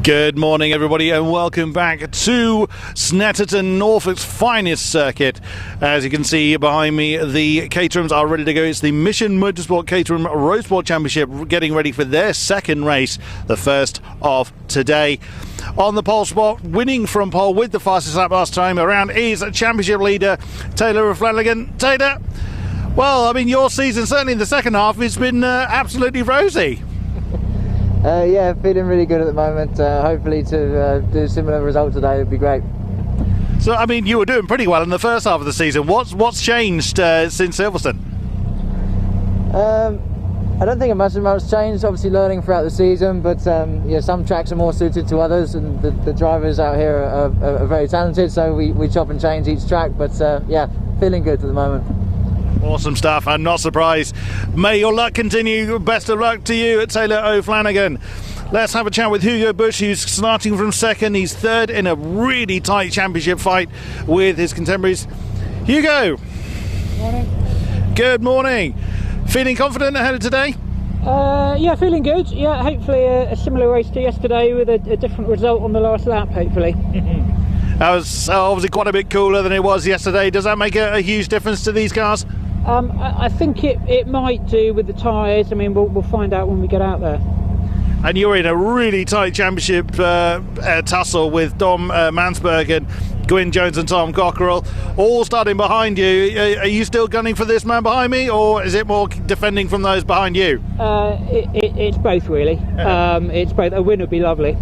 Good morning, everybody, and welcome back to Snetterton, Norfolk's finest circuit. As you can see behind me, the Caterhams are ready to go. It's the Mission Motorsport Caterham Roadsport Championship getting ready for their second race, the first of today. On the pole spot, winning from pole with the fastest lap last time around is championship leader Taylor O'Flanagan. Taylor, well, I mean, your season, certainly in the second half, has been absolutely rosy. Yeah, feeling really good at the moment. Hopefully to do a similar result today would be great. So, I mean, you were doing pretty well in the first half of the season. What's changed since Silverstone? I don't think much changed. Obviously learning throughout the season, but yeah, some tracks are more suited to others, and the drivers out here are very talented, so we chop and change each track, but yeah, feeling good at the moment. Awesome stuff. I'm not surprised. May your luck continue. Best of luck to you, Taylor O'Flanagan. Let's have a chat with Hugo Bush, who's starting from second. He's third in a really tight championship fight with his contemporaries. Hugo. Morning. Good morning. Feeling confident ahead of today? Yeah, feeling good. Yeah, hopefully a similar race to yesterday with a different result on the last lap, hopefully. That was obviously quite a bit cooler than it was yesterday. Does that make a huge difference to these cars? I think it might do with the tyres. I mean, we'll find out when we get out there. And you're in a really tight championship tussle with Dom Mansbergen, Gwyn Jones and Tom Cockerell, all starting behind you. Are you still gunning for this man behind me, or is it more defending from those behind you? It's both, really. It's both. A win would be lovely.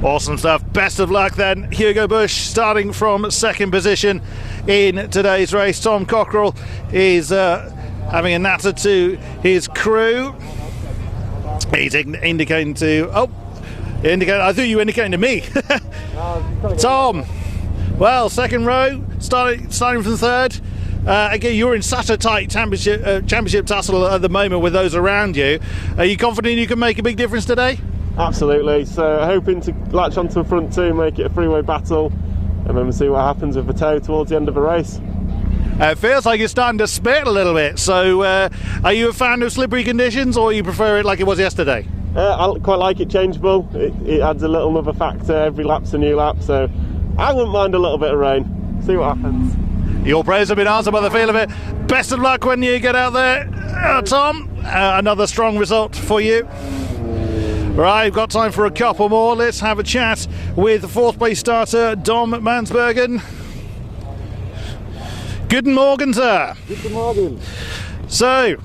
Awesome stuff. Best of luck then. Hugo Bush starting from second position in today's race. Tom Cockerell is having a natter to his crew. He's indicating to... I thought you were indicating to me. Tom, well, second row, starting from third. Again, you're in such a tight championship tussle at the moment with those around you. Are you confident you can make a big difference today? Absolutely. So hoping to latch onto the front two, make it a three-way battle, and then see what happens with the toe towards the end of the race. It feels like it's starting to spit a little bit. So are you a fan of slippery conditions, or you prefer it like it was yesterday? I quite like it changeable. It adds a little other factor. Every lap's a new lap, so I wouldn't mind a little bit of rain. See what happens. Your prayers have been answered by the feel of it. Best of luck when you get out there, Tom. Another strong result for you. Right, we've got time for a couple more. Let's have a chat with the fourth place starter, Dom Mansbergen. Guten Morgen, sir. Guten Morgen. So,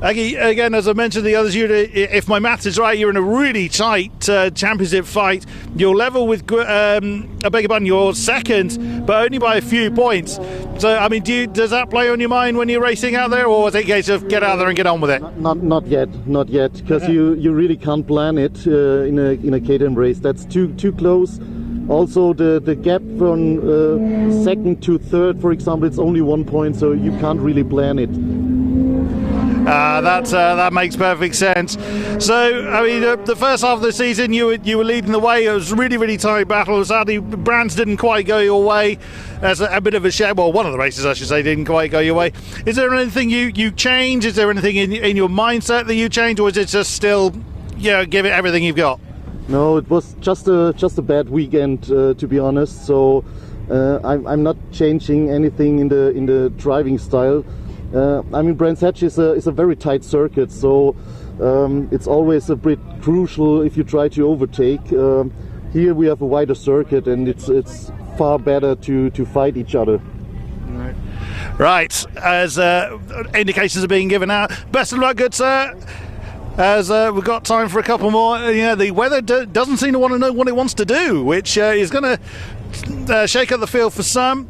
again, as I mentioned the others, if my maths is right, you're in a really tight championship fight. You're level with, I beg your pardon, you're second, but only by a few points. So, I mean, does that play on your mind when you're racing out there, or is it a case of get out there and get on with it? Not yet, because you really can't plan it in a Caterham race. That's too close. Also, the gap from second to third, for example, it's only 1 point, so you can't really plan it. That makes perfect sense. So, I mean, the first half of the season, you were leading the way. It was a really, really tight battle. Sadly, Brands didn't quite go your way. As a bit of a shame. Well, one of the races, I should say, didn't quite go your way. Is there anything you change? Is there anything in your mindset that you change, or is it just still, give it everything you've got? No, it was just a bad weekend, to be honest. So I'm not changing anything in the driving style. I mean, Brands Hatch is a very tight circuit, so it's always a bit crucial if you try to overtake. Here we have a wider circuit, and it's far better to fight each other. Right, as indications are being given out. Best of luck, good sir. As we've got time for a couple more. The weather doesn't seem to want to know what it wants to do, which is going to shake up the field for some.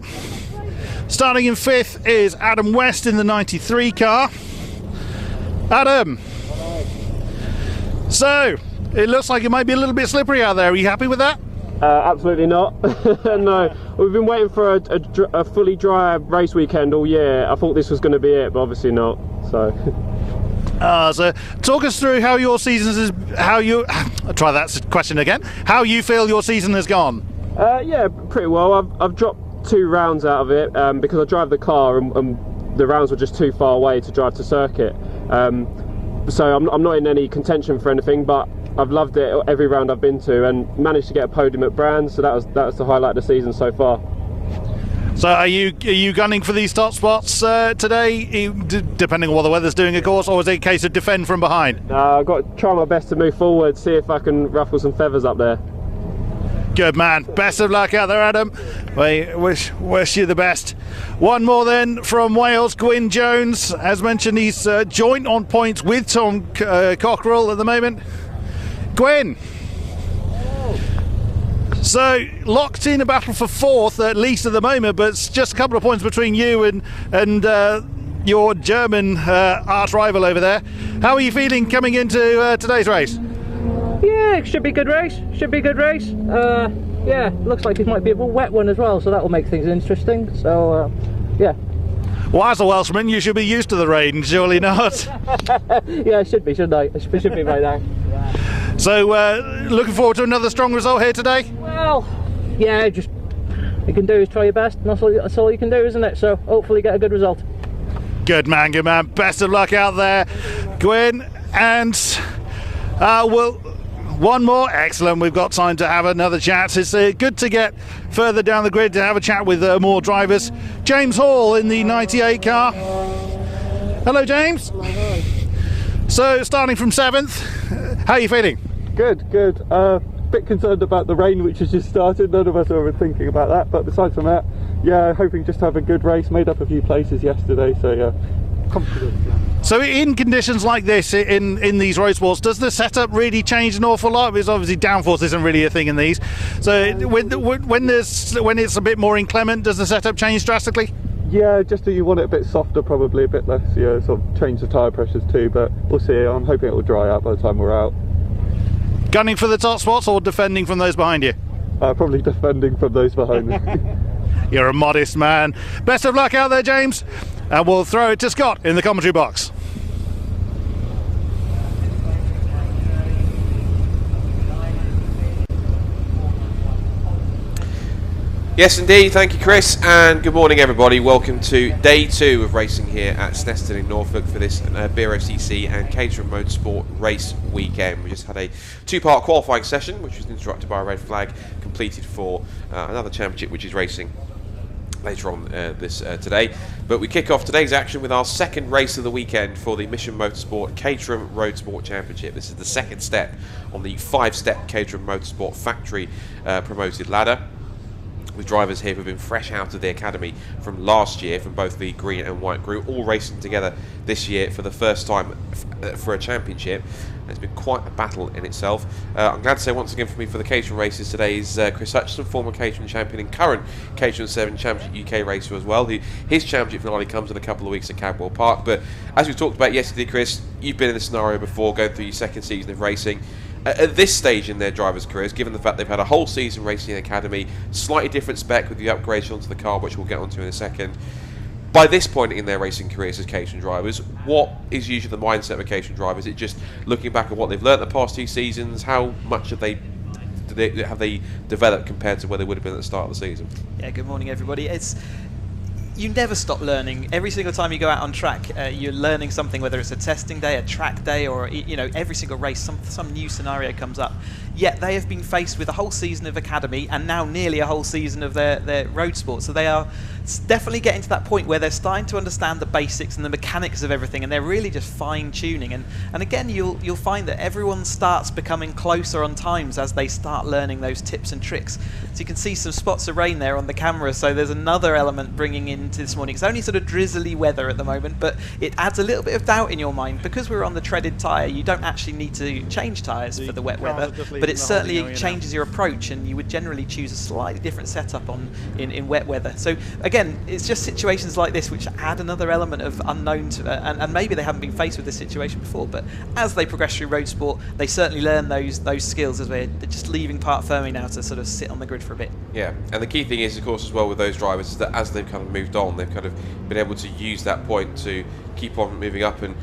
Starting in fifth is Adam West in the 93 car. Adam. So, it looks like it might be a little bit slippery out there. Are you happy with that? Absolutely not. No, we've been waiting for a fully dry race weekend all year. I thought this was going to be it, but obviously not. So talk us through how your season I'll try that question again. How you feel your season has gone? Yeah, pretty well. I've dropped 2 rounds out of it because I drive the car and the rounds were just too far away to drive to circuit. So I'm not in any contention for anything, but I've loved it every round I've been to, and managed to get a podium at Brands, so that was the highlight of the season so far. So are you gunning for these top spots today, depending on what the weather's doing, of course, or is it a case of defend from behind? I've got to try my best to move forward, see if I can ruffle some feathers up there. Good man. Best of luck out there, Adam. We wish you the best. One more then from Wales, Gwyn Jones. As mentioned, he's joint on points with Tom Cockerell at the moment. Gwyn. So locked in a battle for fourth, at least at the moment, but it's just a couple of points between you and your German arch rival over there. How are you feeling coming into today's race? Yeah, it should be a good race. Yeah, looks like it might be a wet one as well, so that will make things interesting. So, yeah. Well, as a Welshman, you should be used to the rain, surely not? Yeah, I should be, shouldn't I? I should be by now. So, looking forward to another strong result here today? Well, yeah, just you can do is try your best, and that's all you can do, isn't it? So, hopefully get a good result. Good man, good man. Best of luck out there, Gwyn. And one more. Excellent. We've got time to have another chat. It's good to get further down the grid to have a chat with more drivers. James Hall in the 98 car. Hello, James. Hello. So, starting from 7th, how are you feeling? Good. Bit concerned about the rain which has just started. None of us were thinking about that, but besides from that, yeah, hoping just to have a good race. Made up a few places yesterday, so yeah, confident. Yeah. So in conditions like this, in these road sports, does the setup really change an awful lot? Because obviously downforce isn't really a thing in these. So when it's a bit more inclement, does the setup change drastically? Yeah, just that you want it a bit softer, probably a bit less, yeah, sort of change the tyre pressures too, but we'll see. I'm hoping it will dry out by the time we're out. Gunning for the top spots or defending from those behind you? Probably defending from those behind me. You're a modest man. Best of luck out there, James. And we'll throw it to Scott in the commentary box. Yes indeed, thank you Chris, and good morning everybody. Welcome to day 2 of racing here at Snetterton in Norfolk for this BRFCC and Caterham Roadsport race weekend. We just had a 2-part qualifying session which was interrupted by a red flag, completed for another championship which is racing later on today. But we kick off today's action with our second race of the weekend for the Mission Motorsport Caterham Roadsport Championship. This is the second step on the 5-step Caterham Motorsport factory promoted ladder, with drivers here who've been fresh out of the academy from last year, from both the green and white group, all racing together this year for the first time for a championship. It's been quite a battle in itself. I'm glad to say once again for me for the Caterham races today is Chris Hutchison, former Caterham champion and current Caterham 7 Championship UK racer as well. His championship finale comes in a couple of weeks at Cadwell Park. But as we talked about yesterday, Chris, you've been in this scenario before, going through your second season of racing. At this stage in their drivers' careers, given the fact they've had a whole season racing in the academy, slightly different spec with the upgrades onto the car, which we'll get onto in a second. By this point in their racing careers as Caterham drivers, what is usually the mindset of a Caterham driver? Is it just looking back at what they've learnt the past 2 seasons? How much have they developed compared to where they would have been at the start of the season? Yeah, good morning everybody. You never stop learning. Every single time you go out on track, you're learning something, whether it's a testing day, a track day, or every single race, some new scenario comes up. Yet they have been faced with a whole season of academy and now nearly a whole season of their road sport. So they are definitely getting to that point where they're starting to understand the basics and the mechanics of everything, and they're really just fine-tuning. And again, you'll find that everyone starts becoming closer on times as they start learning those tips and tricks. So you can see some spots of rain there on the camera, so there's another element bringing into this morning. It's only sort of drizzly weather at the moment, but it adds a little bit of doubt in your mind. Because we're on the treaded tyre, you don't actually need to change tyres for the wet weather, but it certainly changes your approach, and you would generally choose a slightly different setup in wet weather. So again, it's just situations like this which add another element of unknown to, and maybe they haven't been faced with this situation before, but as they progress through road sport, they certainly learn those skills as they're just leaving Parc Fermé now to sort of sit on the grid for a bit. Yeah, and the key thing is, of course, as well with those drivers, is that as they've kind of moved on, they've kind of been able to use that point to keep on moving up and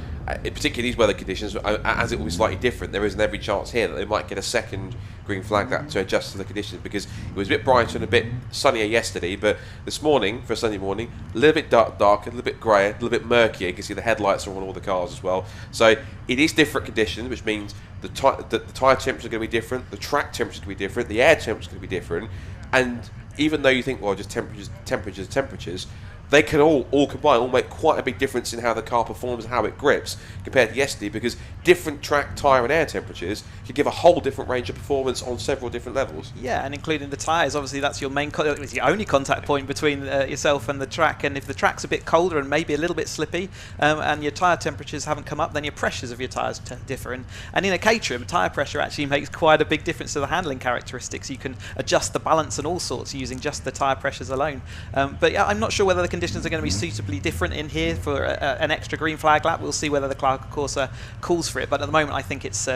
particularly these weather conditions, as it will be slightly different, there isn't every chance here that they might get a second green flag lap to adjust to the conditions, because it was a bit brighter and a bit sunnier yesterday, but this morning, for a Sunday morning, a little bit darker, a little bit grey, a little bit murkier. You can see the headlights are on all the cars as well. So it is different conditions, which means the tyre temperature is going to be different, the track temperature is going to be different, the air temperature is going to be different, and even though you think, well, just temperatures, they can all combine, all make quite a big difference in how the car performs and how it grips compared to yesterday, because different track, tyre and air temperatures can give a whole different range of performance on several different levels. Yeah, and including the tyres, obviously that's your main, it's the only contact point between yourself and the track, and if the track's a bit colder and maybe a little bit slippy, and your tyre temperatures haven't come up, then your pressures of your tyres differ. And in a Caterham, tyre pressure actually makes quite a big difference to the handling characteristics. You can adjust the balance and all sorts using just the tyre pressures alone. But yeah, I'm not sure whether the conditions are going to be suitably different in here for an extra green flag lap. We'll see whether the Clark course calls for it, but at the moment I think it's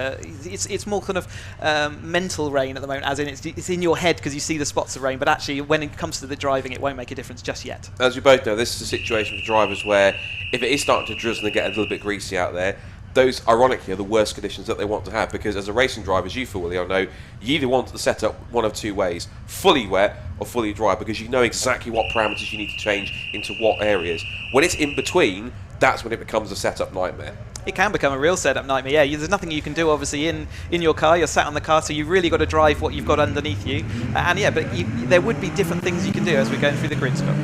more kind of mental rain at the moment, as in it's in your head because you see the spots of rain, but actually when it comes to the driving it won't make a difference just yet. As we both know, this is a situation for drivers where if it is starting to drizzle and get a little bit greasy out there, those ironically are the worst conditions that they want to have, because as a racing driver, as you fully all know, you either want the setup one of two ways: fully wet or fully dry, because you know exactly what parameters you need to change into what areas. When it's in between, that's when it becomes a setup nightmare. It can become a real setup nightmare. Yeah, there's nothing you can do obviously in your car. You're sat on the car, so you've really got to drive what you've got underneath you. And yeah, but there would be different things you can do as we're going through the grid, Scott.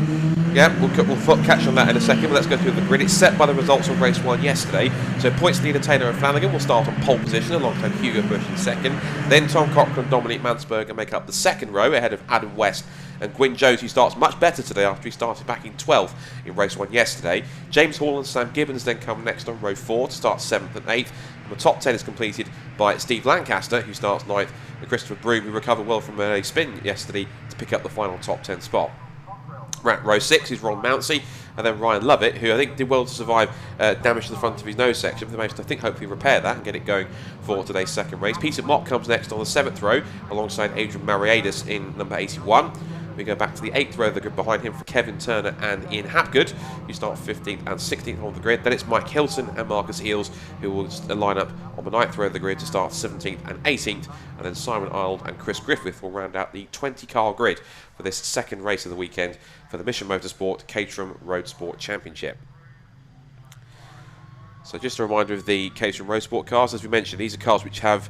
Yeah, we'll catch on that in a second, but let's go through the grid. It's set by the results of race 1 yesterday. So points leader Taylor and Flanagan will start on pole position alongside Hugo Bush in second. Then Tom Cochrane and Dominic Mansberger make up the second row ahead of Adam West and Gwyn Jones, who starts much better today after he started back in 12th in race 1 yesterday. James Hall and Sam Gibbons then come next on row 4 to start 7th and 8th. And the top 10 is completed by Steve Lancaster, who starts 9th, and Christopher Broom, who recovered well from a spin yesterday to pick up the final top 10 spot. Row 6 is Ron Mounsey, and then Ryan Lovett, who I think did well to survive damage to the front of his nose section, but they managed to, I think, hopefully repair that and get it going for today's second race. Peter Mock comes next on the 7th row alongside Adrian Mariadis in number 81. We go back to the 8th row of the grid behind him for Kevin Turner and Ian Hapgood, who start 15th and 16th on the grid. Then it's Mike Hilton and Marcus Eels, who will line up on the 9th row of the grid to start 17th and 18th. And then Simon Arnold and Chris Griffith will round out the 20-car grid for this second race of the weekend for the Mission Motorsport Caterham Roadsport Championship. So just a reminder of the Caterham Roadsport cars. As we mentioned, these are cars which have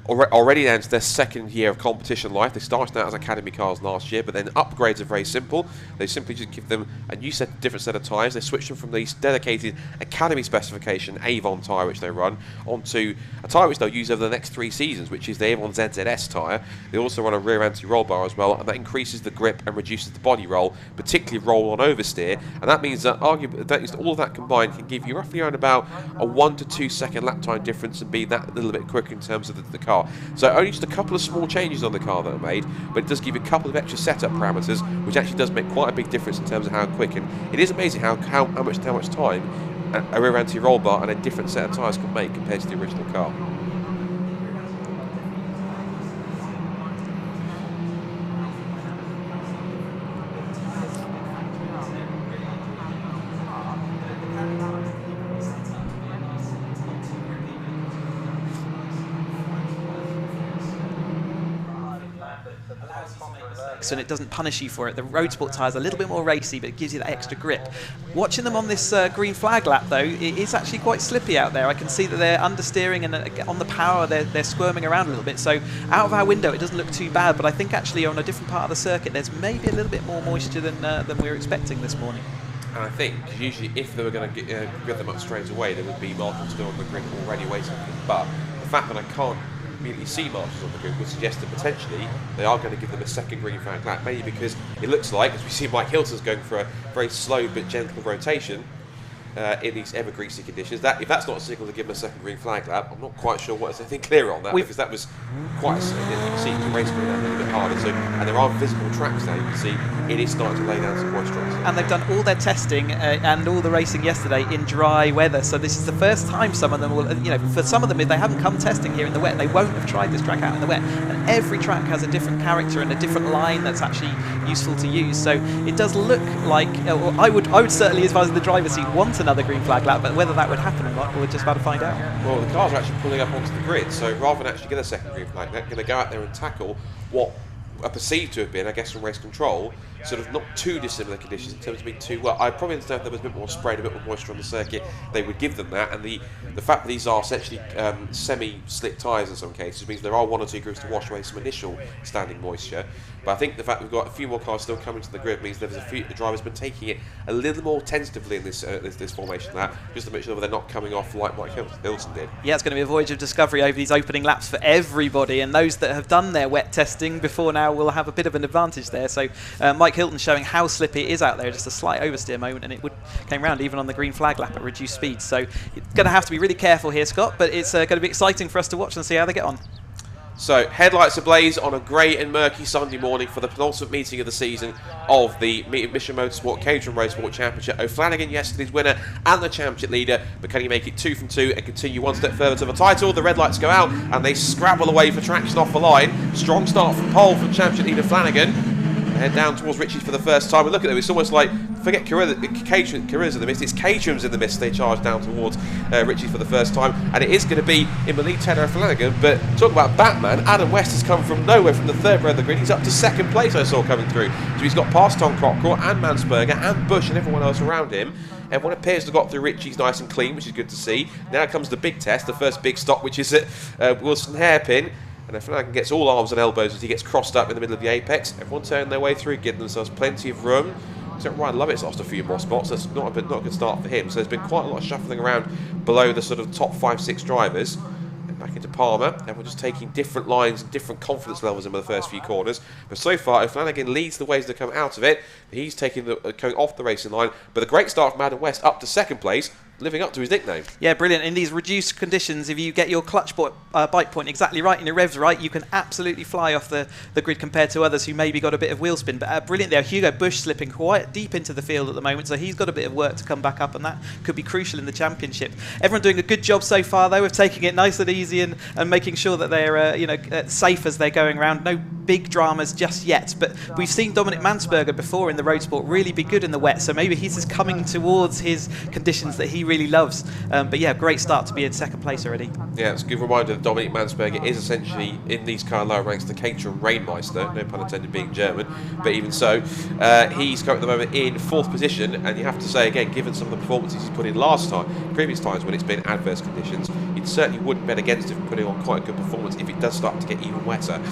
already entered their second year of competition life. They started out as academy cars last year, but then upgrades are very simple. They simply just give them a new different set of tyres. They switch them from the dedicated academy specification Avon tyre which they run onto a tyre which they'll use over the next 3 seasons, which is the Avon ZZS tyre. They also run a rear anti-roll bar as well, and that increases the grip and reduces the body roll, particularly roll on oversteer. And that means that all of that combined can give you roughly around about a 1 to 2 second lap time difference and be that little bit quicker in terms of the car. So only just a couple of small changes on the car that are made, but it does give you a couple of extra setup parameters, which actually does make quite a big difference in terms of how quick. And it is amazing how much time a rear anti-roll bar and a different set of tyres can make compared to the original car. And it doesn't punish you for it. The Roadsport tyres are a little bit more racy, but it gives you that extra grip. Watching them on this green flag lap, though, it is actually quite slippy out there. I can see that they're understeering, and on the power they're squirming around a little bit. So out of our window it doesn't look too bad, but I think actually on a different part of the circuit there's maybe a little bit more moisture than we were expecting this morning. And I think, because usually if they were going to get them up straight away, there would be markers still on the grid already waiting for them. But the fact that I can't immediately see marshals on the grid would suggest that potentially they are going to give them a second green flag lap, maybe because it looks like, as we see Mike Hilton's going for a very slow but gentle rotation in these ever greasy conditions. That if that's not a signal to give them a second green flag lap, I'm not quite sure what is anything clear on that, because that was quite you can see the race going down a little bit harder. So, and there are visible tracks now. You can see it is starting to lay down some moisture. And they've done all their testing and all the racing yesterday in dry weather. So this is the first time some of them will, for some of them, if they haven't come testing here in the wet, they won't have tried this track out in the wet. And every track has a different character and a different line that's actually useful to use. So it does look like, I would certainly, as far as the driver's seat, want to another green flag lap, but whether that would happen or not, we're just about to find out. Well, the cars are actually pulling up onto the grid, so rather than actually get a second green flag, they're going to go out there and tackle what are perceived to have been, I guess, from race control, sort of not too dissimilar conditions in terms of being too well. I probably understand if there was a bit more spray, a bit more moisture on the circuit, they would give them that. And the fact that these are essentially semi-slick tyres in some cases means there are 1 or 2 groups to wash away some initial standing moisture. But I think the fact we've got a few more cars still coming to the grid means there's the drivers been taking it a little more tentatively in this formation lap, just to make sure that they're not coming off like Mike Hilton did. Yeah, it's going to be a voyage of discovery over these opening laps for everybody, and those that have done their wet testing before now will have a bit of an advantage there. So Mike Hilton showing how slippy it is out there, just a slight oversteer moment, and it came round even on the green flag lap at reduced speed. So you're going to have to be really careful here, Scott, but it's going to be exciting for us to watch and see how they get on. So, headlights ablaze on a grey and murky Sunday morning for the penultimate meeting of the season of the Mission Motorsport Caterham Roadsport Championship. O'Flanagan, yesterday's winner and the championship leader, but can he make it 2 from 2 and continue one step further to the title? The red lights go out and they scrabble away for traction off the line. Strong start from pole from championship leader Flanagan. Head down towards Ritchie's for the first time, and look at them, it's almost like, forget Caterham's in the mist, it's Caterham's in the mist. They charge down towards Ritchie's for the first time, and it is going to be in the lead, Taylor Flanagan. But talk about Batman, Adam West has come from nowhere from the 3rd row of the grid. He's up to 2nd place, I saw coming through, so he's got past Tom Cockrell and Mansberger and Bush and everyone else around him. Everyone appears to have got through Ritchie's nice and clean, which is good to see. Now comes the big test, the first big stop, which is at Wilson Hairpin. And Flanagan gets all arms and elbows as he gets crossed up in the middle of the apex. Everyone turning their way through, giving themselves plenty of room. Except Ryan Lovett's lost a few more spots. That's not a good start for him. So there's been quite a lot of shuffling around below the sort of top 5-6 drivers. And back into Palmer. Everyone just taking different lines and different confidence levels in the first few corners. But so far, Flanagan leads the way as they come out of it. He's taking going off the racing line. But a great start from Adam West up to 2nd place, living up to his nickname. Yeah, brilliant. In these reduced conditions, if you get your clutch bike point exactly right and your revs right, you can absolutely fly off the grid compared to others who maybe got a bit of wheel spin. But brilliant there. Hugo Bush slipping quite deep into the field at the moment, so he's got a bit of work to come back up, and that could be crucial in the championship. Everyone doing a good job so far, though, of taking it nice and easy and making sure that they're safe as they're going around. No big dramas just yet, but we've seen Dominic Mansberger before in the Roadsport really be good in the wet, so maybe he's just coming towards his conditions that he really loves. But yeah, great start to be in 2nd place already. Yeah, it's a good reminder that Dominic Mansberger is essentially, in these kind of lower ranks, the Caterham Rainmeister, no pun intended being German, but even so, he's currently at the moment in 4th position, and you have to say again, given some of the performances he's put in previous times when it's been adverse conditions, you certainly wouldn't bet against him putting on quite a good performance if it does start to get even wetter.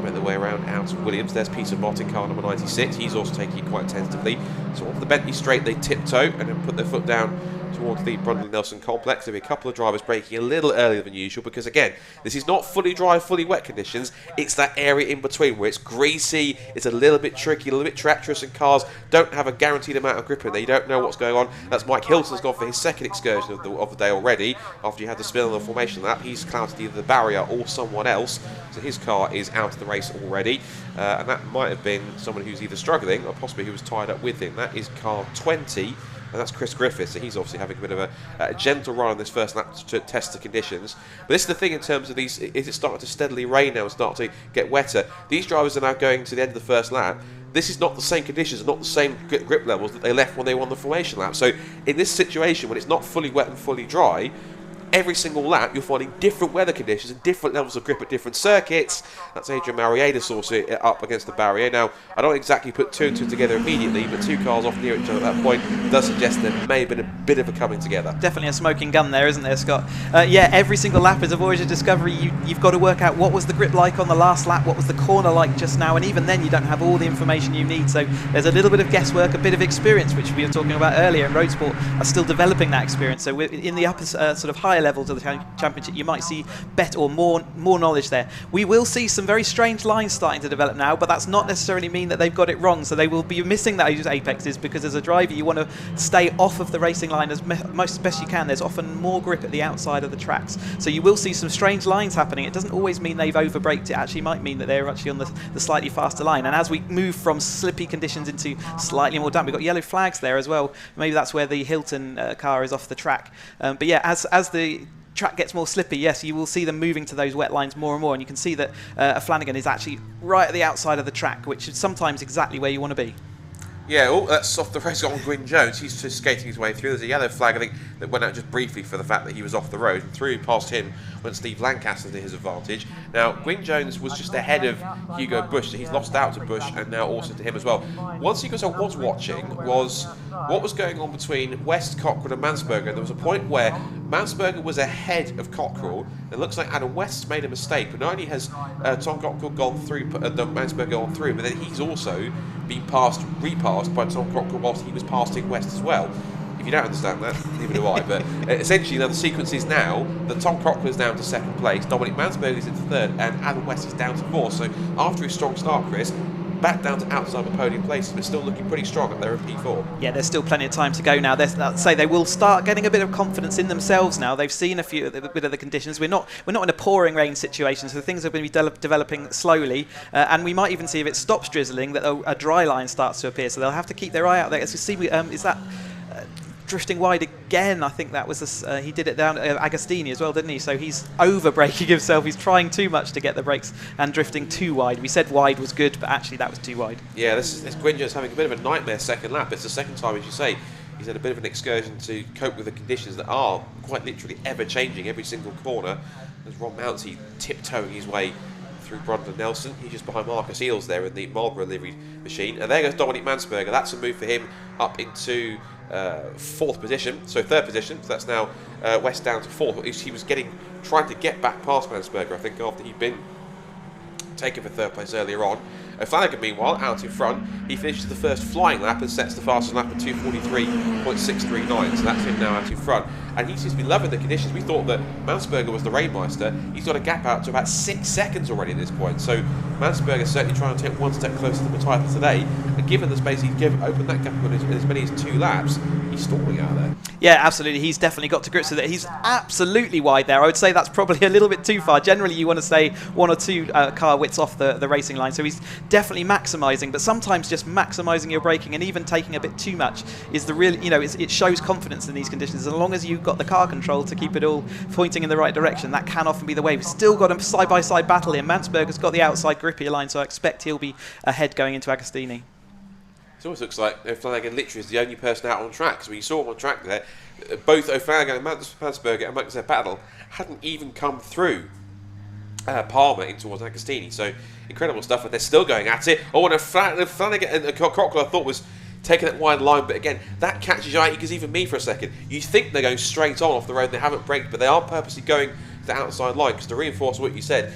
Make their way around out of Williams. There's Peter Mott in car number 96. He's also taking it quite tentatively. So off the Bentley straight, they tiptoe and then put their foot down towards the Brundle Nelson complex. There'll be a couple of drivers braking a little earlier than usual because, again, this is not fully dry, fully wet conditions. It's that area in between where it's greasy, it's a little bit tricky, a little bit treacherous, and cars don't have a guaranteed amount of grip in there. You don't know what's going on. That's Mike Hilton's gone for his 2nd excursion of the day already. After you had the spin on the formation lap, he's clouted either the barrier or someone else. So his car is out of the race already. And that might have been someone who's either struggling or possibly who was tied up with him. That is car 20. And that's Chris Griffiths, so he's obviously having a bit of a gentle run on this first lap to test the conditions. But this is the thing in terms of these, is it starting to steadily rain now and start to get wetter? These drivers are now going to the end of the first lap. This is not the same conditions, not the same grip levels that they left when they won the formation lap. So in this situation, when it's not fully wet and fully dry, every single lap you're finding different weather conditions and different levels of grip at different circuits. That's Adrian Marietta source it up against the barrier. Now, I don't exactly put 2 and 2 together immediately, but 2 cars off near each other at that point does suggest there may have been a bit of a coming together. Definitely a smoking gun there, isn't there, Scott? Yeah, every single lap is a voyage of discovery. You've got to work out what was the grip like on the last lap, what was the corner like just now, and even then you don't have all the information you need. So there's a little bit of guesswork, a bit of experience, which we were talking about earlier, and Roadsport are still developing that experience. So we're in the upper sort of higher levels of the championship, you might see better or more knowledge there. We will see some very strange lines starting to develop now, but that's not necessarily mean that they've got it wrong. So they will be missing those apexes because as a driver you want to stay off of the racing line as best you can. There's often more grip at the outside of the tracks, so you will see some strange lines happening. It doesn't always mean they've overbraked. It actually might mean that they're actually on the slightly faster line. And as we move from slippy conditions into slightly more damp, we've got yellow flags there as well. Maybe that's where the Hilton car is off the track. But yeah, as the track gets more slippy, yes, you will see them moving to those wet lines more and more, and you can see that Flanagan is actually right at the outside of the track, which is sometimes exactly where you want to be. Yeah, that's off the race on Gwyn Jones. He's just skating his way through. There's a yellow flag, I think, that went out just briefly for the fact that he was off the road, and through past him went Steve Lancaster to his advantage. Now, Gwyn Jones was just ahead of Hugo Bush, so he's lost out to Bush and now also to him as well. One sequence I was watching was what was going on between West, Cockrell and Mansberger. There was a point where Mansberger was ahead of Cockrell. It looks like Adam West's made a mistake, but not only has Tom Cockrell gone through, Mansberger gone through, but then he's also been repassed by Tom Cockrell whilst he was passing West as well. If you don't understand that, neither do I. But essentially, now the sequence is now that Tom Cockrell is down to second place, Dominic Mansberger is into third, and Adam West is down to fourth. So after his strong start, Chris, back down to outside the podium places, but still looking pretty strong up there in P4. Yeah, there's still plenty of time to go now. I'd say they will start getting a bit of confidence in themselves now. They've seen a bit of the conditions. We're not in a pouring rain situation, so things are going to be developing slowly, and we might even see if it stops drizzling that a dry line starts to appear. So they'll have to keep their eye out there. As you see, is that drifting wide again? I think that was he did it down at Agostini as well, didn't he? So he's over braking himself. He's trying too much to get the brakes and drifting too wide. We said wide was good, but actually that was too wide. Yeah, this Gwyn Jones having a bit of a nightmare second lap. It's the second time, as you say, he's had a bit of an excursion to cope with the conditions that are quite literally ever changing every single corner. There's Ron Mountsie tiptoeing his way through Brundle Nelson. He's just behind Marcus Eels there in the Marlborough livery machine. And there goes Dominic Mansberger. That's a move for him up into fourth position, so third position. So that's now West down to fourth. He was trying to get back past Mansberger, I think, after he'd been taken for third place earlier on. Flanagan, meanwhile, out in front. He finishes the first flying lap and sets the fastest lap at 2:43.639. So that's him now out in front. And he seems to be loving the conditions. We thought that Mansberger was the Rainmeister. He's got a gap out to about 6 seconds already at this point. So Mansberger certainly trying to take one step closer to the title today. And given the space he's opened that gap in as many as 2 laps, he's stalling out there. Yeah, absolutely. He's definitely got to grips with it. He's absolutely wide there. I would say that's probably a little bit too far. Generally, you want to stay 1 or 2 car widths off the racing line. So he's definitely maximising, but sometimes just maximising your braking and even taking a bit too much is the real, it shows confidence in these conditions. As long as you've got the car control to keep it all pointing in the right direction, that can often be the way. We've still got a side-by-side battle here. Mansberger's got the outside grippier line, so I expect he'll be ahead going into Agostini. It almost looks like O'Flanagan literally is the only person out on track, because when you saw him on track there, both O'Flanagan and Mansberger amongst their battle hadn't even come through Palmer in towards Agostini. So incredible stuff, and they're still going at it. Oh, and Flanagan and Cockrell I thought was taking that wide line, but again, that catches your eye, because even me for a second, you think they're going straight on off the road, they haven't braked, but they are purposely going to the outside line, because to reinforce what you said,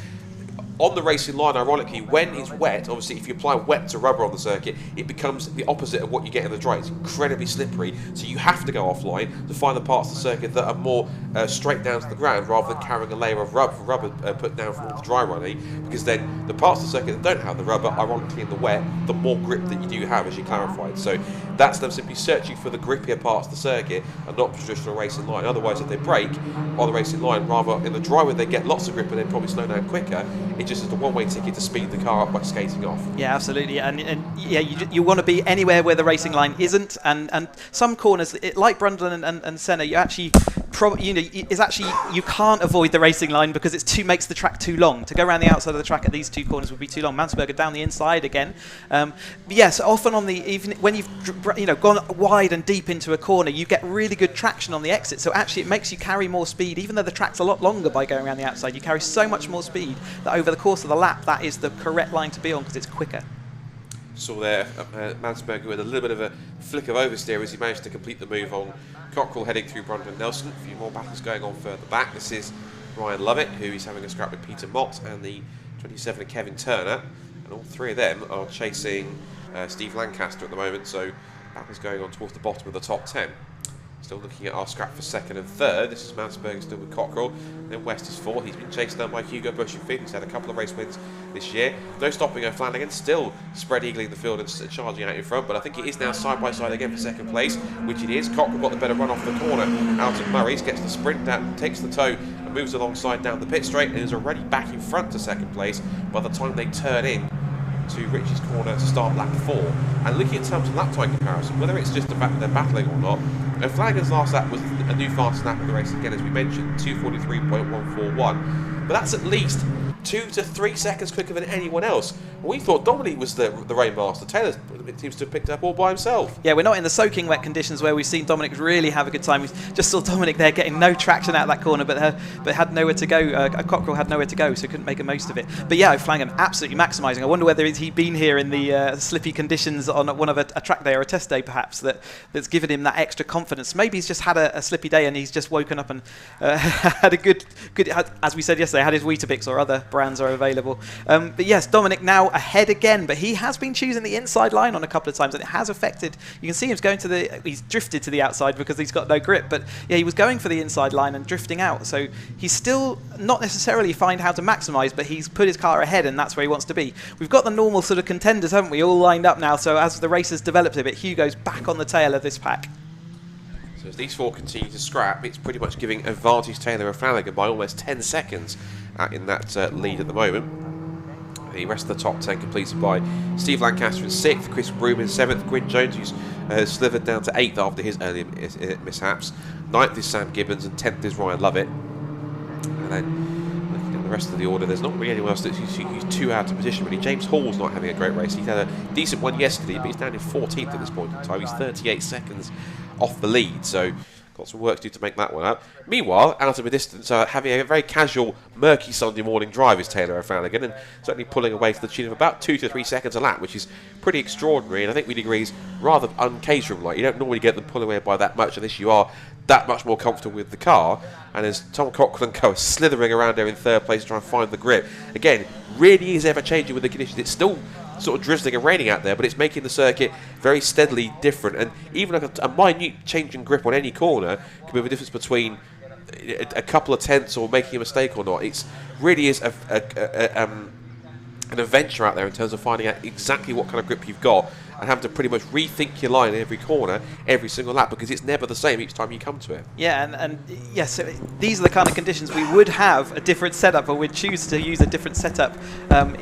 on the racing line, ironically, when it's wet, obviously if you apply wet to rubber on the circuit, it becomes the opposite of what you get in the dry. It's incredibly slippery, so you have to go offline to find the parts of the circuit that are more straight down to the ground, rather than carrying a layer of rubber put down from all the dry running, because then the parts of the circuit that don't have the rubber, ironically in the wet, the more grip that you do have, as you clarified. So that's them simply searching for the grippier parts of the circuit and not the traditional racing line. Otherwise, if they brake on the racing line, rather in the dry where they get lots of grip and then probably slow down quicker, it just is a one-way ticket to speed the car up by skating off. Yeah, absolutely, and yeah, you want to be anywhere where the racing line isn't, and some corners, like Brundle and Senna, you actually you can't avoid the racing line because it makes the track too long. To go around the outside of the track at these 2 corners would be too long. Mansberger down the inside again. Yes, often even when you've gone wide and deep into a corner, you get really good traction on the exit. So actually, it makes you carry more speed, even though the track's a lot longer by going around the outside. You carry so much more speed that over the course of the lap, that is the correct line to be on because it's quicker. Saw there Mansberger with a little bit of a flick of oversteer as he managed to complete the move on Cockrell heading through Brundle Nelson. A few more battles going on further back. This is Ryan Lovett, who is having a scrap with Peter Mott and the 27 Kevin Turner, and all 3 of them are chasing Steve Lancaster at the moment, so battles going on towards the bottom of the top 10. Still looking at our scrap for 2nd and 3rd. This is Mansberger still with Cockrell. Then West is 4th. He's been chased down by Hugo Bush in 5th. He's had a couple of race wins this year. No stopping O'Flanagan. Still spread eagling the field and charging out in front. But I think it is now side by side again for 2nd place, which it is. Cockrell got the better run off the corner out of Murray's. Gets the sprint down, takes the toe and moves alongside down the pit straight and is already back in front to 2nd place by the time they turn in to Richie's corner to start lap 4. And looking in terms of lap time comparison, whether it's just the fact that they're battling or not, Flanagan's last lap was a new fastest lap of the race again, as we mentioned, 2:43.141. But that's at least 2 to 3 seconds quicker than anyone else. We thought Dominic was the rain master. Taylor seems to have picked it up all by himself. Yeah, we're not in the soaking wet conditions where we've seen Dominic really have a good time. We just saw Dominic there getting no traction out of that corner, but had nowhere to go. Cockerell had nowhere to go, so couldn't make the most of it. But yeah, Flanagan absolutely maximising. I wonder whether he'd been here in the slippy conditions on one of a track day or a test day, perhaps, that's given him that extra confidence. Maybe he's just had a slippy day and he's just woken up and had a good, as we said yesterday, had his Weetabix or other brands are available. But yes, Dominic now ahead again, but he has been choosing the inside line on a couple of times, and it has affected. You can see him going he's drifted to the outside because he's got no grip, but yeah, he was going for the inside line and drifting out, so he's still not necessarily find how to maximise, but he's put his car ahead and that's where he wants to be. We've got the normal sort of contenders, haven't we, all lined up now, so as the race has developed a bit, Hugo's back on the tail of this pack. So as these four continue to scrap, it's pretty much giving advantage Taylor and Flanagan by almost 10 seconds in that lead at the moment. The rest of the top 10 completed by Steve Lancaster in 6th, Chris Broom in 7th, Gwyn Jones, who's slithered down to 8th after his early mishaps. 9th is Sam Gibbons and 10th is Ryan Lovett. And then looking at the rest of the order, there's not really anyone else who's too out of position really. James Hall's not having a great race. He had a decent one yesterday, but he's down in 14th at this point in time. He's 38 seconds off the lead, so got some work to do to make that one up. Meanwhile, out of a distance, having a very casual, murky Sunday morning drive is Taylor O'Flanagan, and certainly pulling away to the tune of about 2 to 3 seconds a lap, which is pretty extraordinary, and I think we'd agree is rather un-Caterham-like. You don't normally get them pulling away by that much, unless you are that much more comfortable with the car. And as Tom Cockrell and co are slithering around there in 3rd place to try and find the grip, again, really is ever changing with the conditions. It's still sort of drizzling and raining out there, but it's making the circuit very steadily different, and even a minute change in grip on any corner can be the difference between a couple of tenths or making a mistake or not. It really is an adventure out there in terms of finding out exactly what kind of grip you've got and having to pretty much rethink your line in every corner, every single lap, because it's never the same each time you come to it. Yeah, and yes, so these are the kind of conditions we would have a different setup, or we'd choose to use a different setup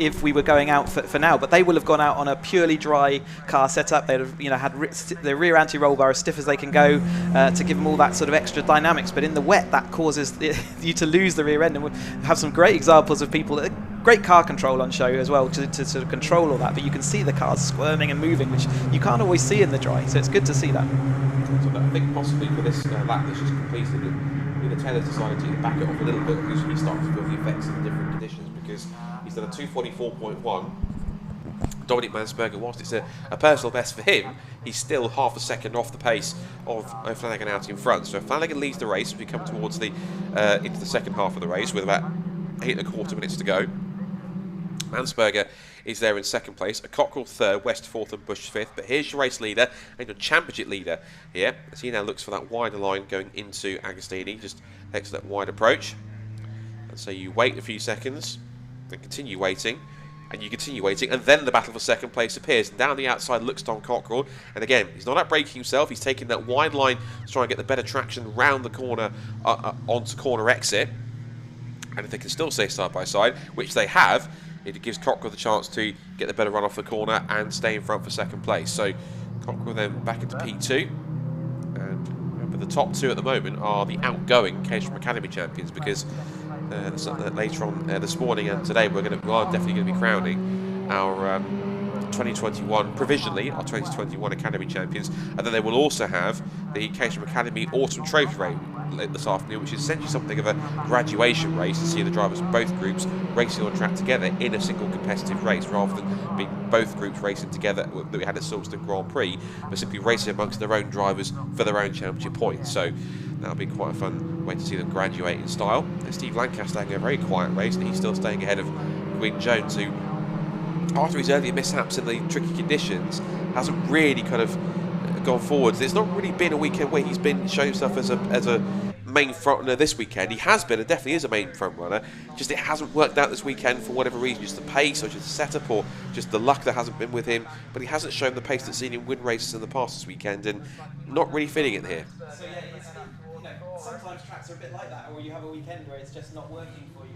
if we were going out for now. But they will have gone out on a purely dry car setup. They'd have, had the rear anti-roll bar as stiff as they can go to give them all that sort of extra dynamics. But in the wet, that causes you to lose the rear end, and we'll have some great examples of people. Great car control on show as well to sort of control all that, but you can see the cars squirming and moving, which you can't always see in the dry, so it's good to see that. So I think possibly for this lap that's just completed, the Taylor's decided to back it off a little bit because he started to feel the effects of the different conditions, because he's done a 2:44.1. Dominic Mansberger, whilst it's a personal best for him, he's still half a second off the pace of Flanagan out in front. So Flanagan leads the race as we come towards the into the second half of the race with about 8.25 minutes to go. Mansberger is there in 2nd place, Cockrell 3rd, West 4th and Bush 5th. But here's your race leader and your championship leader here, as he now looks for that wider line going into Agostini, just next to that wide approach. And so you wait a few seconds, then continue waiting, and you continue waiting, and then the battle for 2nd place appears. And down the outside looks Tom Cockrell, and again, he's not out braking himself, he's taking that wide line to try and get the better traction round the corner onto corner exit. And if they can still stay side by side, which they have, it gives Cockrell the chance to get the better run off the corner and stay in front for 2nd place. So Cockrell then back into P2. And remember, the top 2 at the moment are the outgoing Caterham Academy champions, because later on this morning and today we are definitely going to be crowning our 2021, provisionally, our 2021 Academy champions. And then they will also have the Caterham Academy Autumn Trophy race this afternoon, which is essentially something of a graduation race to see the drivers of both groups racing on track together in a single competitive race, rather than being both groups racing together that we had at Silverstone Grand Prix, but simply racing amongst their own drivers for their own championship points. So that'll be quite a fun way to see them graduate in style. And Steve Lancaster having a very quiet race, and he's still staying ahead of Gwyn Jones, who, after his earlier mishaps in the tricky conditions, hasn't really kind of gone forwards. There's not really been a weekend where he's been showing himself as a main front runner this weekend. He has been, and definitely is a main front runner, just it hasn't worked out this weekend for whatever reason, just the pace or just the setup or just the luck that hasn't been with him. But he hasn't shown the pace that's seen him win races in the past this weekend, and not really feeling it here. So yeah, it's, sometimes tracks are a bit like that, or you have a weekend where it's just not working for you.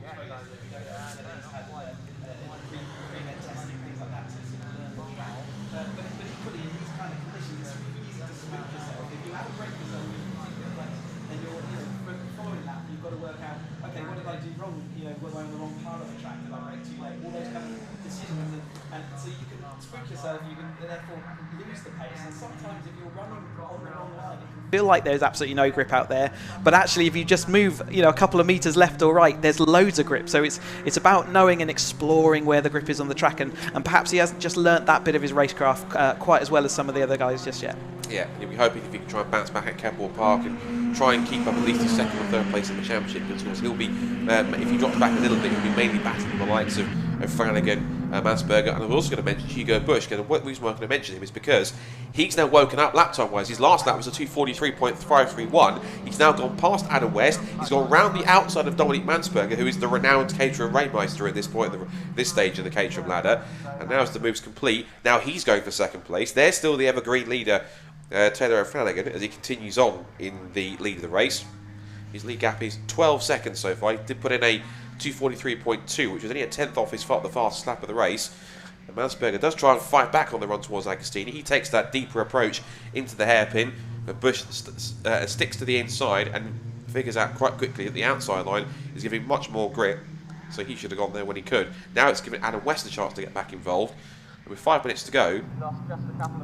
Pre-event testing, things like that, so it's sort of learn more about. But equally, in these kind of conditions, it's really easy to smooth yourself. If you have a break yourself in a particular place, then you're following that, you've got to work out, okay, what did I do wrong? Were I on the wrong part of the track? Did I all those kind of decisions, and so you can spook yourself, you can therefore lose the pace, and sometimes if you're running on the wrong line, it can feel like there's absolutely no grip out there, but actually if you just move a couple of meters left or right, there's loads of grip. So it's about knowing and exploring where the grip is on the track, and perhaps he hasn't just learnt that bit of his racecraft quite as well as some of the other guys just yet. Yeah, he'll be hoping if he can try and bounce back at Kempball Park and try and keep up at least his second or third place in the championship, because of course he'll be, if he drops back a little bit, he'll be mainly battling the likes of Flanagan, Mansberger, and I'm also going to mention Hugo Busch. And the reason why I'm going to mention him is because he's now woken up lap time wise. His last lap was a 2:43.531. He's now gone past Adam West. He's gone round the outside of Dominic Mansberger, who is the renowned Caterham Rainmeister at this point, this stage in the Caterham ladder. And now as the move's complete, now he's going for second place. There's still the evergreen leader, Taylor O'Flanagan, as he continues on in the lead of the race. His lead gap is 12 seconds so far. He did put in a 2:43.2, which was only a tenth off the fastest lap of the race. And Mansberger does try and fight back on the run towards Agostini. He takes that deeper approach into the hairpin, but Busch sticks to the inside and figures out quite quickly that the outside line is giving much more grip, so he should have gone there when he could. Now it's giving Adam West a chance to get back involved. And with 5 minutes to go,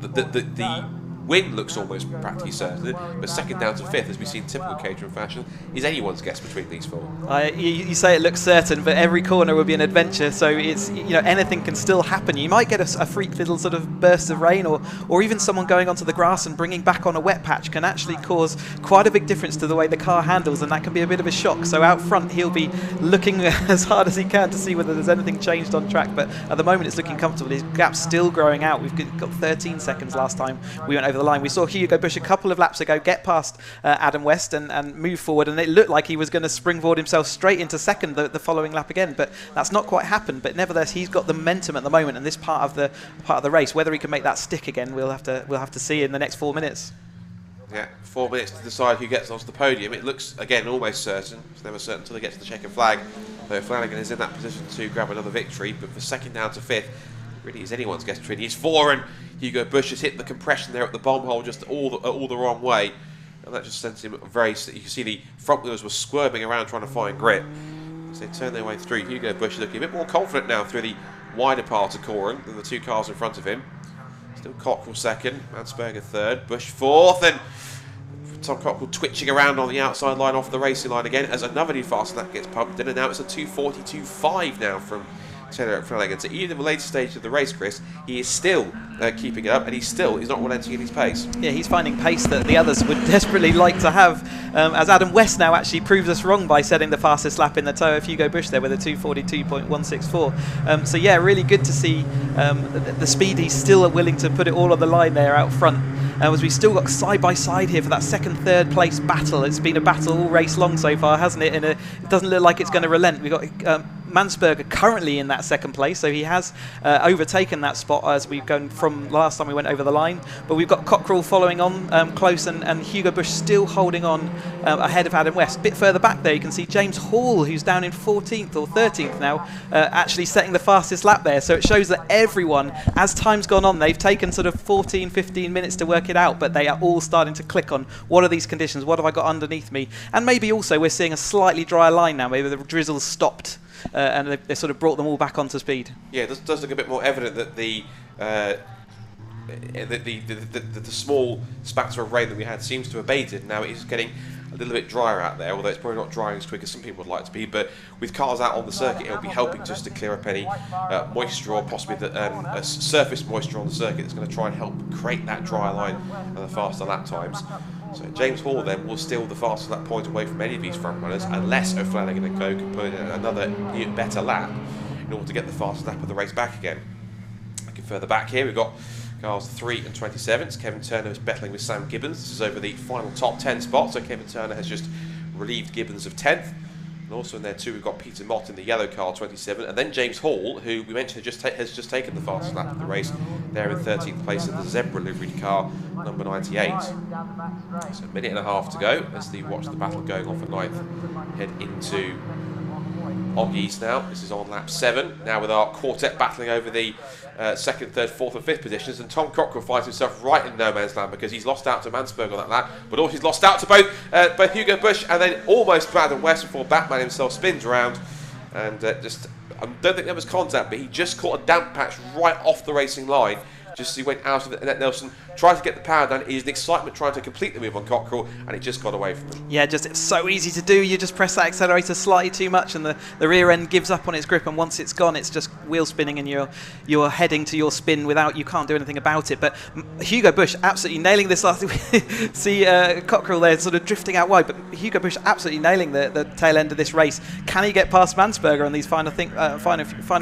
the win looks almost practically certain, but second down to fifth, as we see in typical Caterham fashion, is anyone's guess between these four. You say it looks certain, but every corner will be an adventure, so it's anything can still happen. You might get a freak little sort of burst of rain, or even someone going onto the grass and bringing back on a wet patch can actually cause quite a big difference to the way the car handles, and that can be a bit of a shock. So out front he'll be looking as hard as he can to see whether there's anything changed on track, but at the moment it's looking comfortable. His gap's still growing out. We've got 13 seconds last time we went over the line. We saw Hugo Busch a couple of laps ago get past Adam West and move forward, and it looked like he was going to springboard himself straight into second the following lap again, but that's not quite happened. But nevertheless, he's got the momentum at the moment in this part of the race. Whether he can make that stick again, we'll have to see in the next 4 minutes. Yeah, 4 minutes to decide who gets onto the podium. It looks, again, almost certain. It's never certain until they get to the checkered flag. Though Flanagan is in that position to grab another victory, but for second down to fifth, really is anyone's guess between these four, and Hugo Busch has hit the compression there at the bomb hole just all the wrong way, and that just sends him you can see the front wheels were squirming around trying to find grip as they turn their way through. Hugo Busch is looking a bit more confident now through the wider part of Coram than the two cars in front of him. Still Cockrell second, Mansberger third, Busch fourth, and Tom Cockrell twitching around on the outside line off the racing line again as another new fast lap gets pumped in, and now it's a 2:42.5 now from Taylor Flanagan. So even in the later stage of the race, Chris, he is still keeping it up, and he's not relenting in his pace. Yeah, he's finding pace that the others would desperately like to have, as Adam West now actually proves us wrong by setting the fastest lap in the tow of Hugo Busch there with a 2:42.164. So yeah, really good to see the speed. He's still willing to put it all on the line there out front. As we've still got side by side here for that third place battle. It's been a battle all race long so far, hasn't it? And it doesn't look like it's going to relent. We've got Mansberger currently in that second place, so he has overtaken that spot as we've gone from last time we went over the line. But we've got Cockrell following on close, and Hugo Busch still holding on ahead of Adam West. A bit further back there, you can see James Hall, who's down in 14th or 13th now, actually setting the fastest lap there. So it shows that everyone, as time's gone on, they've taken sort of 14-15 minutes to work it out, but they are all starting to click on what are these conditions, what have I got underneath me, and maybe also we're seeing a slightly drier line now. Maybe the drizzle's stopped and they sort of brought them all back onto speed. Yeah, it does look a bit more evident that the small spatter of rain that we had seems to have abated. Now it is getting a little bit drier out there, although it's probably not drying as quick as some people would like to be. But with cars out on the circuit, it'll be helping just to clear up any moisture or possibly a surface moisture on the circuit that's going to try and help create that dry line and the faster lap times. So James Hall then will steal the fastest lap point away from any of these front runners, unless O'Flanagan and Co can put in another better lap in order to get the fastest lap of the race back again. Looking further back here, we've got cars 3 and 27. Kevin Turner is battling with Sam Gibbons. This is over the final top 10 spot, so Kevin Turner has just relieved Gibbons of 10th. And also in there too, we've got Peter Mott in the yellow car, 27, and then James Hall, who we mentioned has just taken the fastest lap of the race, there in 13th place in the zebra liveried car, number 98. So a minute and a half to go as they watch the battle going on for 9th. Head into Oggies now. This is on lap 7. Now with our quartet battling over the 2nd, 3rd, 4th and 5th positions, and Tom Cockrell finds himself right in no man's land because he's lost out to Mansberger on that lap, but also he's lost out to both Hugo Busch and then almost Adam West before Batman himself spins around and I don't think there was contact, but he just caught a damp patch right off the racing line. Just as he went out of it, and that Nelson tried to get the power down. It is an excitement trying to complete the move on Cockerell, and it just got away from him. Yeah, it's so easy to do. You just press that accelerator slightly too much, and the rear end gives up on its grip, and once it's gone, it's just wheel spinning, and you're heading to your spin you can't do anything about it. But Hugo Bush absolutely nailing this last. See Cockerell there sort of drifting out wide, but Hugo Bush absolutely nailing the tail end of this race. Can he get past Mansberger on these final?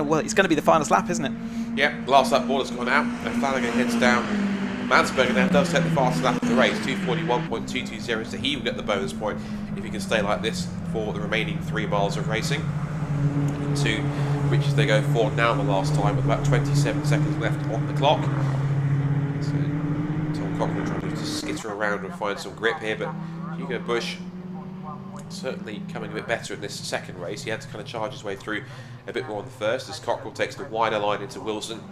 Well, it's going to be the final lap, isn't it? Yeah, last lap border's gone out, and Flanagan heads down. Mansberger now does take the fastest lap of the race, 2:41.220, so he will get the bonus point if he can stay like this for the remaining 3 miles of racing. To which they go for now the last time, with about 27 seconds left on the clock. So Tom Cockerell trying to just skitter around and find some grip here, but Hugo Bush certainly coming a bit better in this second race. He had to kind of charge his way through a bit more in the first, as Cockerell takes the wider line into Wilson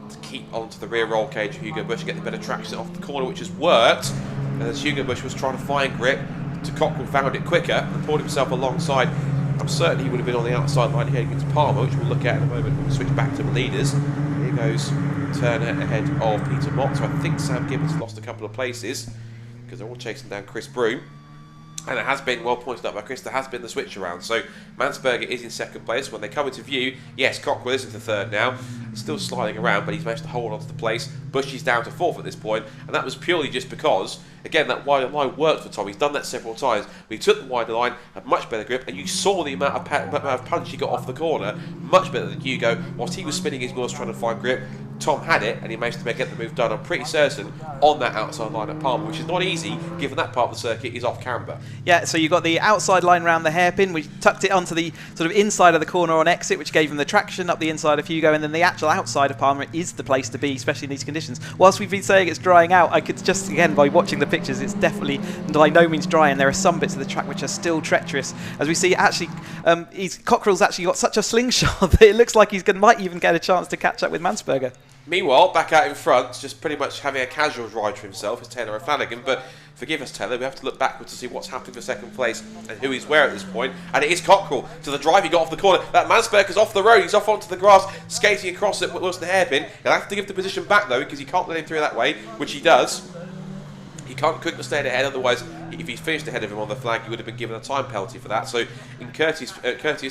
to keep onto the rear roll cage of Hugo Bush, get the better traction off the corner, which has worked. And as Hugo Bush was trying to find grip, Cockerell found it quicker and pulled himself alongside. I'm certain he would have been on the outside line heading into Palmer, which we'll look at in a moment when we switch back to the leaders. Here goes Turner ahead of Peter Mott, so I think Sam Gibbons lost a couple of places because they're all chasing down Chris Broome. And it has been, well pointed out by Chris, there has been the switch around. So Mansberger is in second place. When they come into view, yes, Cockerell is into third now. Still sliding around, but he's managed to hold on to the place. Bush is down to fourth at this point, and that was purely just because, again, that wider line worked for Tom. He's done that several times. But he took the wider line, had much better grip, and you saw the amount of punch he got off the corner, much better than Hugo. Whilst he was spinning his wheels trying to find grip, Tom had it, and he managed to get the move done, I'm pretty certain, on that outside line at Palmer, which is not easy, given that part of the circuit is off camber. Yeah, so you've got the outside line round the hairpin. We tucked it onto the sort of inside of the corner on exit, which gave him the traction up the inside of Hugo, and then the actual outside of Palmer is the place to be, especially in these conditions. Whilst we've been saying it's drying out, I could just, again, by watching the pictures, it's definitely by no means dry, and there are some bits of the track which are still treacherous. As we see, actually, Cockerell's actually got such a slingshot that it looks like might even get a chance to catch up with Mansberger. Meanwhile, back out in front, just pretty much having a casual ride for himself, is Taylor O'Flanagan. But forgive us, Taylor, we have to look backwards to see what's happening for second place and who he's where at this point. And it is Cockerell to the drive he got off the corner. That Mansberger's off the road, he's off onto the grass, skating across it towards the hairpin. He'll have to give the position back though, because he can't let him through that way, which he does. He couldn't stay ahead, otherwise, if he finished ahead of him on the flag, he would have been given a time penalty for that. So, in courteous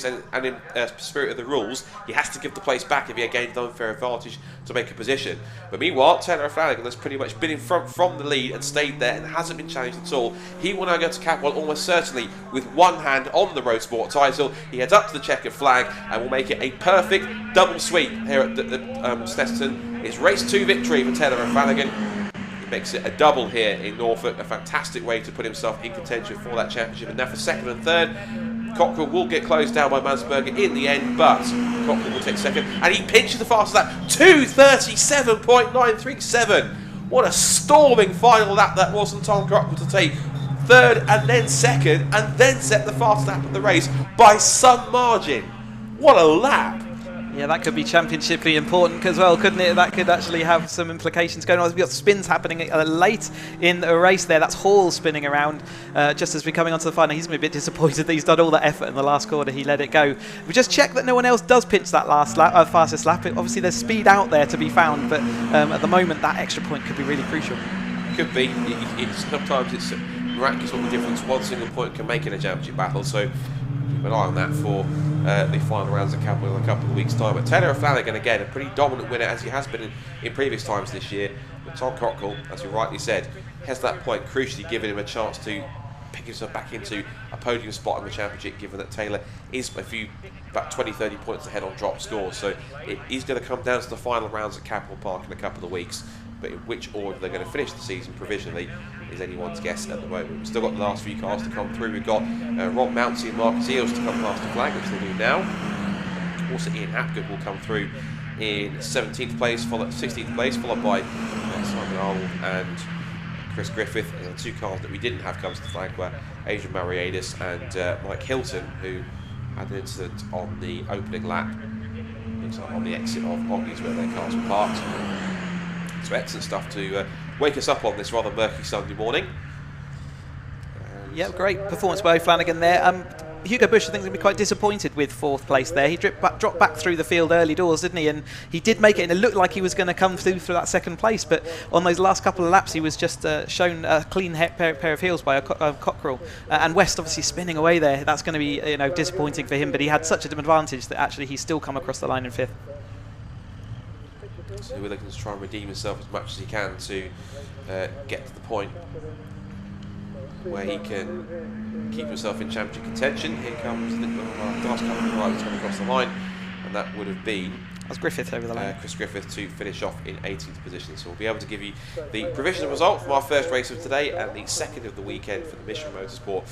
and in spirit of the rules, he has to give the place back if he gained an unfair advantage to make a position. But meanwhile, Taylor O'Flanagan has pretty much been in front from the lead and stayed there and hasn't been challenged at all. He will now go to Capwell almost certainly with one hand on the Roadsport title. He heads up to the checkered flag and will make it a perfect double sweep here at Snetterton. It's race 2 victory for Taylor O'Flanagan. Makes it a double here in Norfolk, a fantastic way to put himself in contention for that championship. And now for second and third, Cockerell will get closed down by Mansberger in the end, but Cockerell will take second, and he pinches the fastest lap, 2:37.937. What a storming final lap that was from Tom Cockerell to take third and then second, and then set the fastest lap of the race by some margin. What a lap! Yeah, that could be championshiply important as well, couldn't it? That could actually have some implications going on. We've got spins happening late in the race there. That's Hall spinning around just as we're coming onto the final. He's been a bit disappointed that he's done all that effort in the last corner. He let it go. We just checked that no one else does pinch that last lap, fastest lap. Obviously, there's speed out there to be found, but at the moment, that extra point could be really crucial. Could be. Sometimes it's miraculous what the difference one single point can make in a championship battle. So keep an eye on that for the final rounds of Capwell in a couple of weeks' time. But Taylor O'Flanagan, again, a pretty dominant winner as he has been in previous times this year. But Tom Cockerell, as you rightly said, has that point crucially given him a chance to pick himself back into a podium spot in the championship, given that Taylor is about 20-30 points ahead on drop scores. So it is going to come down to the final rounds at Capwell Park in a couple of weeks. But in which order they're going to finish the season provisionally is anyone's guess at the moment. We've still got the last few cars to come through. We've got Rob Mountsie and Marcus Eels to come past the flag, which they do now. Also Ian Hapgood will come through in 16th place, followed by Simon Arnold and Chris Griffith. And the two cars that we didn't have come to the flag were Adrian Mariadis and Mike Hilton, who had an incident on the opening lap, on the exit of Oggies where their cars were parked. So excellent stuff to wake us up on this rather murky Sunday morning. Yeah, great performance by O'Flanagan there. Hugo Bush, I think, is going to be quite disappointed with 4th place there. He dropped back through the field early doors, didn't he? And he did make it, and it looked like he was going to come through that 2nd place. But on those last couple of laps, he was just shown a clean pair of heels by a Cockerell. And West obviously spinning away there. That's going to be disappointing for him. But he had such an advantage that actually he's still come across the line in 5th. So we're looking to try and redeem himself as much as he can to get to the point where he can keep himself in championship contention. Here comes the last couple of riders coming across the line, and that would have been That's Griffith over the line. Chris Griffith to finish off in 18th position. So we'll be able to give you the provisional result from our first race of today and the second of the weekend for the Michelin Motorsport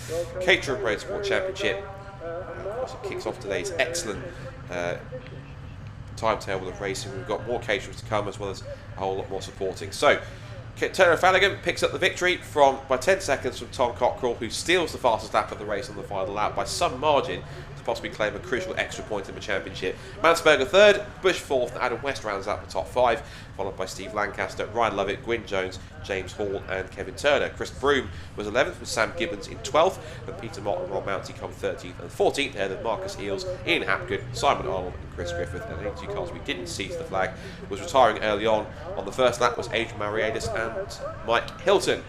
Caterham Roadsport Championship. Of course, it kicks off today's excellent timetable of racing. We've got more caterers to come, as well as a whole lot more supporting. So Terra Flanagan picks up the victory by 10 seconds from Tom Cockerell, who steals the fastest lap of the race on the final lap by some margin to possibly claim a crucial extra point in the championship. Mansberger 3rd, Bush 4th, and Adam West rounds out the top 5, followed by Steve Lancaster, Ryan Lovett, Gwyn Jones, James Hall and Kevin Turner. Chris Froome was 11th, with Sam Gibbons in 12th, and Peter Mott and Ron Mounty come 13th and 14th, ahead of Marcus Eels, Ian Hapgood, Simon Arnold and Chris Griffith. And the 82 cars we didn't see to the flag was retiring early on the first lap was Adrian Mariadis and Mike Hilton.